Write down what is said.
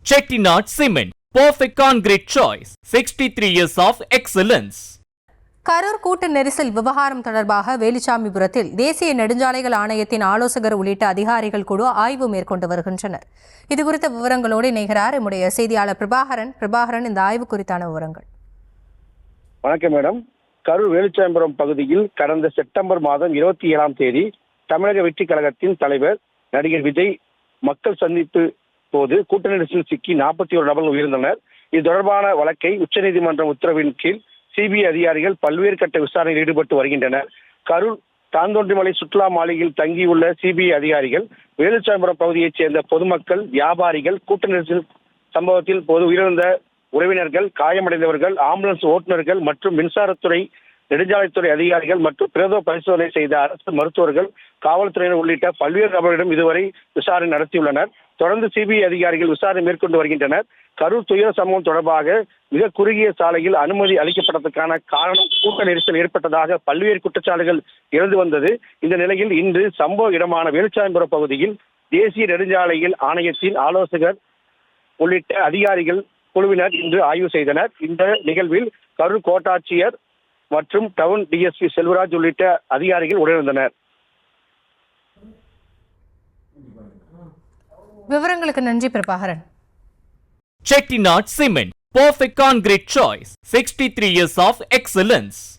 Chettinad Cement, perfect concrete choice. 63 years of excellence. Karur கூட்ட நெரிசல் விவகாரம் தொடர்பாக வேலுச்சாமிபுரத்தில் தேசிய நெடுஞ்சாலைகள் ஆணையத்தின் ஆலோசகர் உள்ளிட்ட அதிகாரிகள் குழு ஆய்வு மேற்கொண்டு வருகின்றனர். இதுகுறித்த விவரங்களோடு இணைகிறார் நம்முடைய செய்தியாளர் பிரபாகரன். இந்த ஆய்வு குறித்தான விவரங்கள். வணக்கம் மேடம். கரூர் வேலுச்சாமிபுரம் பகுதியில் கடந்த செப்டம்பர் மாதம் 27ஆம் தேதி தமிழக வெற்றி கழகத்தின் தலைவர் நடிகர் விஜய் மக்கள் சந்திப்பு போது கூட்ட நெரிசலில் சிக்கி 41 நபர்கள் உயிரிழந்தனர். இது தொடர்பான வழக்கை உச்சநீதிமன்றம் உத்தரவின் கீழ் சிபிஐ அதிகாரிகள் பல்வேறு கட்ட விசாரணையில் ஈடுபட்டு வருகின்றனர். கரூர் தாந்தோன்றிமலை சுற்றுலா மாளிகையில் தங்கியுள்ள சிபிஐ அதிகாரிகள் வேலுச்சாமிபுரம் பகுதியைச் சேர்ந்த பொதுமக்கள், வியாபாரிகள், கூட்ட நெரிசல் சம்பவத்தில் போது உயிரிழந்த உறவினர்கள், காயமடைந்தவர்கள், ஆம்புலன்ஸ் ஓட்டுநர்கள் மற்றும் மின்சாரத்துறை, நெடுஞ்சாலைத்துறை அதிகாரிகள் மற்றும் பிரேத பரிசோதனை செய்த அரசு மருத்துவர்கள், காவல்துறையினர் உள்ளிட்ட பல்வேறு நபர்களிடம் இதுவரை விசாரணை நடத்தியுள்ளனர். தொடர்ந்து சிபிஐ அதிகாரிகள் விசாரணை மேற்கொண்டு வருகின்றனர். கரூர் துயர சம்பவம் தொடர்பாக மிக குறுகிய சாலையில் அனுமதி அளிக்கப்பட்டதற்கான காரணம் கூட்ட நெரிசல் ஏற்பட்டதாக பல்வேறு குற்றச்சாட்டுகள் இருந்து வந்தது. இந்த நிலையில் இன்று சம்பவ இடமான வேலுச்சாமிபுரம் பகுதியில் தேசிய நெடுஞ்சாலைகள் ஆணையத்தின் ஆலோசகர் உள்ளிட்ட அதிகாரிகள் குழுவினர் இன்று ஆய்வு செய்தனர். இந்த நிகழ்வில் கரூர் கோட்டாட்சியர் மற்றும் டவுன் டிஎஸ்பி செல்வராஜ் உள்ளிட்ட அதிகாரிகள் உடனிருந்தனர். விவரங்களுக்கு நன்றி Prabhakaran. Chettinad Cement, perfect concrete choice. 63 years of excellence.